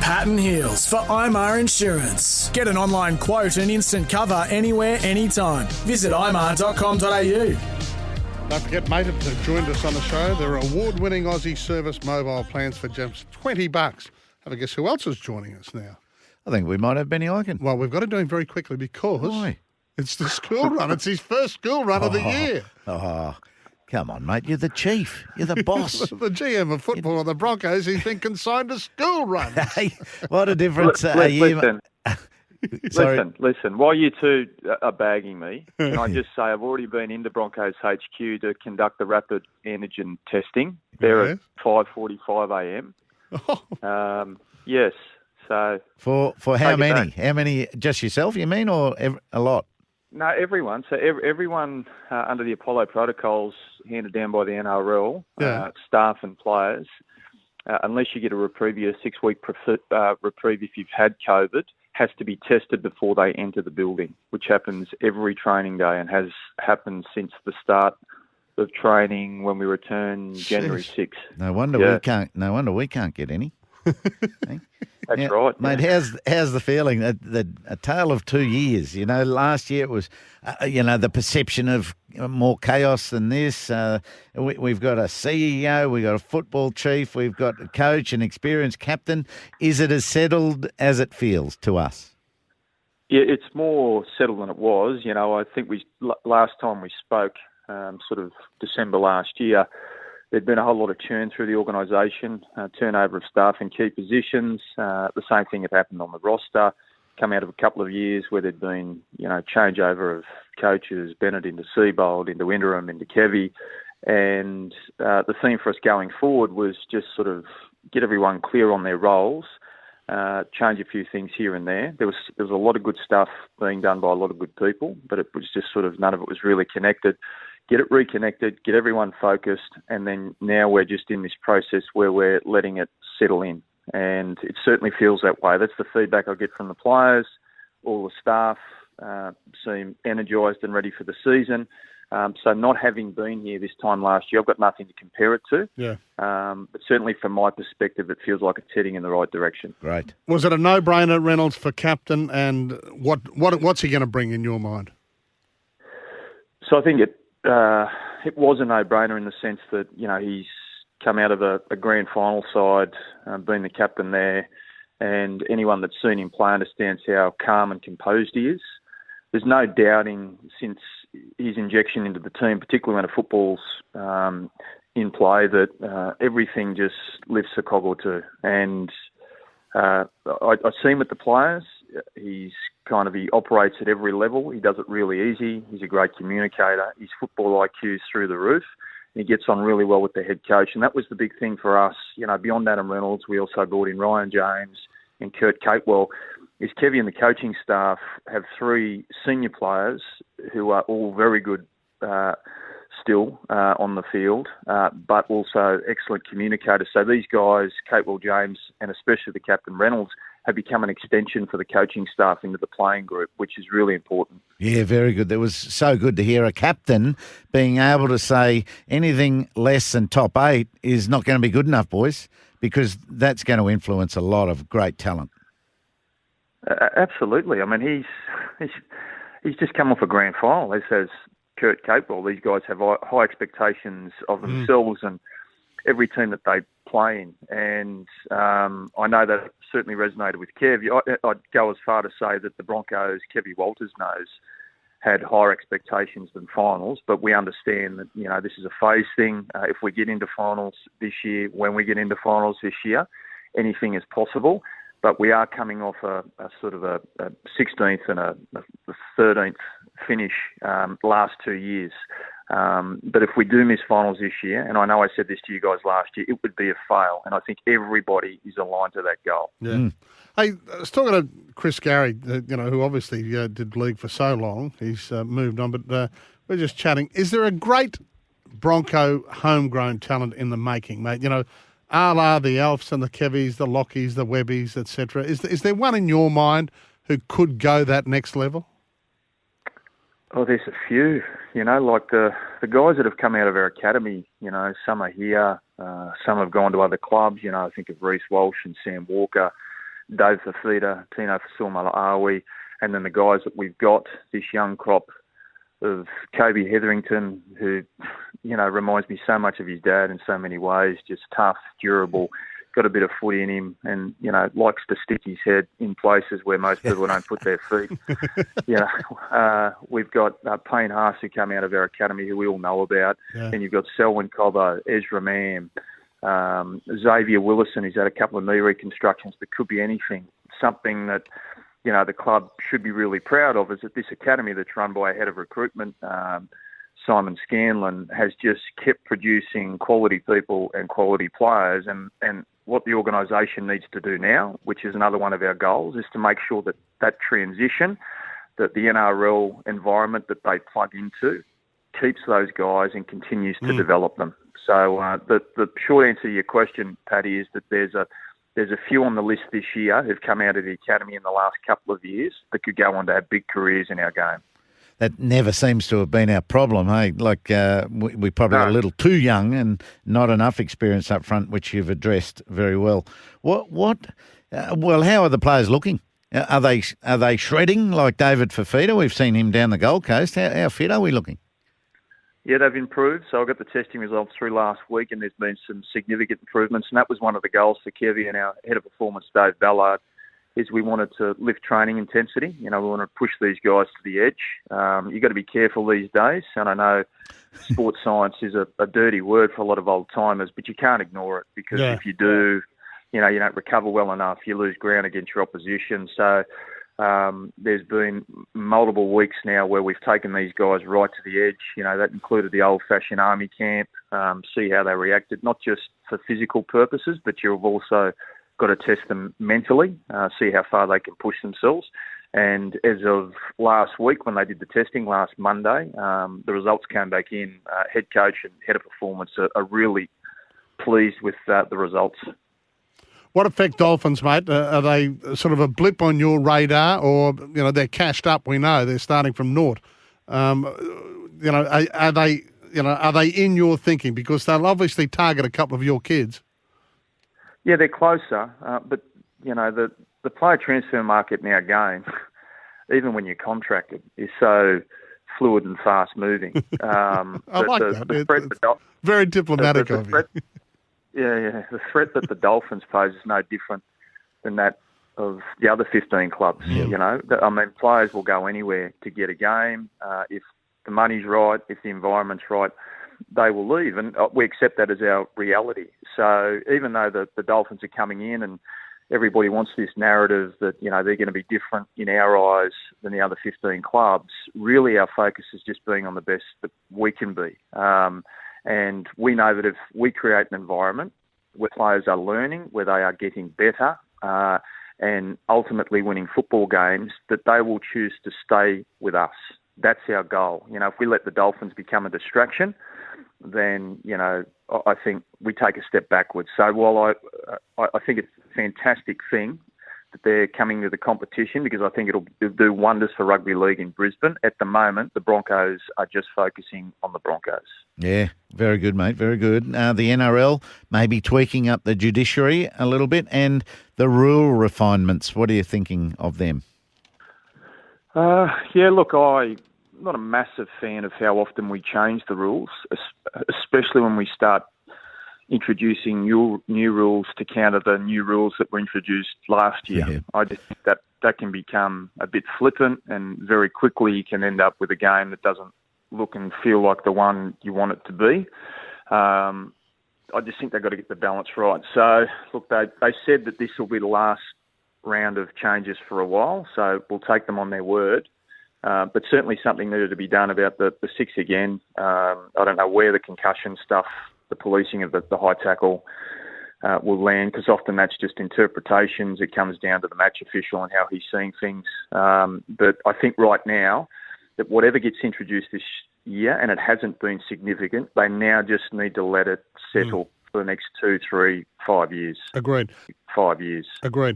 Patton Heals for IMAR Insurance. Get an online quote and instant cover anywhere, anytime. Visit imar.com.au. Don't forget, mate, have joined us on the show. They're award-winning Aussie service mobile plans for just $20. Have a guess who else is joining us now? I think we might have Benny Ikin. Well, we've got to do him very quickly because Why? It's the school run. It's his first school run of the year. Oh, come on, mate. You're the chief. You're the boss. The GM of football of the Broncos, he's been consigned to school run. Hey, what a difference Listen, while you two are bagging me, can I just say I've already been into Broncos HQ to conduct the rapid antigen testing. They're at 5:45 a.m. Yes. So for how many? How many? Just yourself, you mean, or a lot? No, everyone. So everyone under the Apollo protocols handed down by the NRL, staff and players, unless you get a reprieve, a 6-week reprieve if you've had COVID, has to be tested before they enter the building, which happens every training day and has happened since the start of training when we return January 6th. No wonder we can't get any. That's right, mate. How's the feeling? A tale of 2 years. You know, last year it was, the perception of more chaos than this. We've got a CEO, we've got a football chief, we've got a coach, an experienced captain. Is it as settled as it feels to us? Yeah, it's more settled than it was. You know, I think last time we spoke, sort of December last year, there'd been a whole lot of churn through the organisation, turnover of staff in key positions. The same thing had happened on the roster, come out of a couple of years where there'd been, changeover of coaches, Bennett into Seabold, into Interim, into Kevy. And the theme for us going forward was just sort of get everyone clear on their roles, change a few things here and there. There was a lot of good stuff being done by a lot of good people, but it was just sort of none of it was really connected. Get it reconnected, get everyone focused, and then now we're just in this process where we're letting it settle in. And it certainly feels that way. That's the feedback I get from the players. All the staff seem energised and ready for the season. So not having been here this time last year, I've got nothing to compare it to. Yeah. But certainly from my perspective, it feels like it's heading in the right direction. Great. Was it a no-brainer, Reynolds, for captain? And what's he going to bring in your mind? So I think it was a no-brainer in the sense that, he's come out of a grand final side, been the captain there, and anyone that's seen him play understands how calm and composed he is. There's no doubting since his injection into the team, particularly when a football's in play, that everything just lifts a cog or two. And I see him with the players. He operates at every level. He does it really easy. He's a great communicator. His football IQ is through the roof. And he gets on really well with the head coach. And that was the big thing for us. Beyond Adam Reynolds, we also brought in Ryan James and Kurt Capel. Is Kevy and the coaching staff have 3 senior players who are all very good still on the field, but also excellent communicators. So these guys, Capel, James, and especially the captain Reynolds, have become an extension for the coaching staff into the playing group, which is really important. Yeah, very good. That was so good to hear a captain being able to say anything less than top 8 is not going to be good enough, boys, because that's going to influence a lot of great talent. Absolutely. I mean, he's just come off a grand final, as has Kurt Capel. These guys have high expectations of themselves and every team that they play in. And I know that certainly resonated with Kev. I'd go as far to say that the Broncos, Kevy Walters knows, had higher expectations than finals, but we understand that, this is a phase thing. If we get into finals this year, when we get into finals this year, anything is possible. But we are coming off a sort of a 16th and a 13th finish last 2 years. But if we do miss finals this year, and I know I said this to you guys last year, it would be a fail. And I think everybody is aligned to that goal. Yeah. Hey, I was talking to Chris Garry, who obviously did league for so long. He's moved on, but we're just chatting. Is there a great Bronco homegrown talent in the making, mate? A la the Alfs and the Kevies, the Lockies, the Webbies, etc. Is there one in your mind who could go that next level? Oh, there's a few. Like the guys that have come out of our academy, some are here, some have gone to other clubs. I think of Reece Walsh and Sam Walker. Dave Fafita, Tino Fasuma-Awi, and then the guys that we've got, this young crop of Kobe Hetherington, who, reminds me so much of his dad in so many ways, just tough, durable, got a bit of footy in him, and, likes to stick his head in places where most people don't put their feet. We've got Payne Haas, who came out of our academy, who we all know about. Yeah. And you've got Selwyn Cobbo, Ezra Mam, Xavier Willison, who's had a couple of knee reconstructions, but could be anything. Something that, the club should be really proud of is that this academy that's run by a head of recruitment, Simon Scanlon, has just kept producing quality people and quality players. And what the organisation needs to do now, which is another one of our goals, is to make sure that that transition, that the NRL environment that they plug into, keeps those guys and continues to develop them. So the short answer to your question, Paddy, is that there's a few on the list this year who've come out of the academy in the last couple of years that could go on to have big careers in our game. That never seems to have been our problem, hey? Like we probably got a little too young and not enough experience up front, which you've addressed very well. Well, how are the players looking? Are they shredding like David Fafita? We've seen him down the Gold Coast. How fit are we looking? Yeah, they've improved. So I got the testing results through last week, and there's been some significant improvements. And that was one of the goals for Kevy and our head of performance, Dave Ballard, is we wanted to lift training intensity. We want to push these guys to the edge. You've got to be careful these days. And I know sports science is a dirty word for a lot of old timers, but you can't ignore it, because if you do, you don't recover well enough, you lose ground against your opposition. So there's been multiple weeks now where we've taken these guys right to the edge. That included the old-fashioned army camp, see how they reacted, not just for physical purposes, but you've also got to test them mentally, see how far they can push themselves. And as of last week, when they did the testing last Monday, the results came back in. Head coach and head of performance are really pleased with the results. What affect Dolphins, mate? Are they sort of a blip on your radar, or they're cashed up? We know they're starting from naught. Are they in your thinking? Because they'll obviously target a couple of your kids. Yeah, they're closer, but the player transfer market in our game, even when you're contracted, is so fluid and fast moving. I like that. Very diplomatic of you. Yeah. The threat that the Dolphins pose is no different than that of the other 15 clubs. Yeah. Players will go anywhere to get a game. If the money's right, if the environment's right, they will leave. And we accept that as our reality. So even though the Dolphins are coming in and everybody wants this narrative that, they're going to be different in our eyes than the other 15 clubs, really our focus is just being on the best that we can be. And we know that if we create an environment where players are learning, where they are getting better, and ultimately winning football games, that they will choose to stay with us. That's our goal. If we let the Dolphins become a distraction, then, I think we take a step backwards. So while I think it's a fantastic thing that they're coming to the competition, because I think it'll do wonders for rugby league in Brisbane. At the moment, the Broncos are just focusing on the Broncos. Yeah, very good, mate, very good. The NRL maybe tweaking up the judiciary a little bit, and the rule refinements. What are you thinking of them? Look, I'm not a massive fan of how often we change the rules, especially when we start introducing new rules to counter the new rules that were introduced last year. Yeah. I just think that can become a bit flippant, and very quickly you can end up with a game that doesn't look and feel like the one you want it to be. I just think they've got to get the balance right. So, look, they said that this will be the last round of changes for a while, so we'll take them on their word. But certainly something needed to be done about the six again. I don't know where the concussion stuff, the policing of the high tackle will land, because often that's just interpretations. It comes down to the match official and how he's seeing things. But I think right now that whatever gets introduced this year, and it hasn't been significant, they now just need to let it settle for the next 2, 3, 5 years. Agreed. 5 years. Agreed.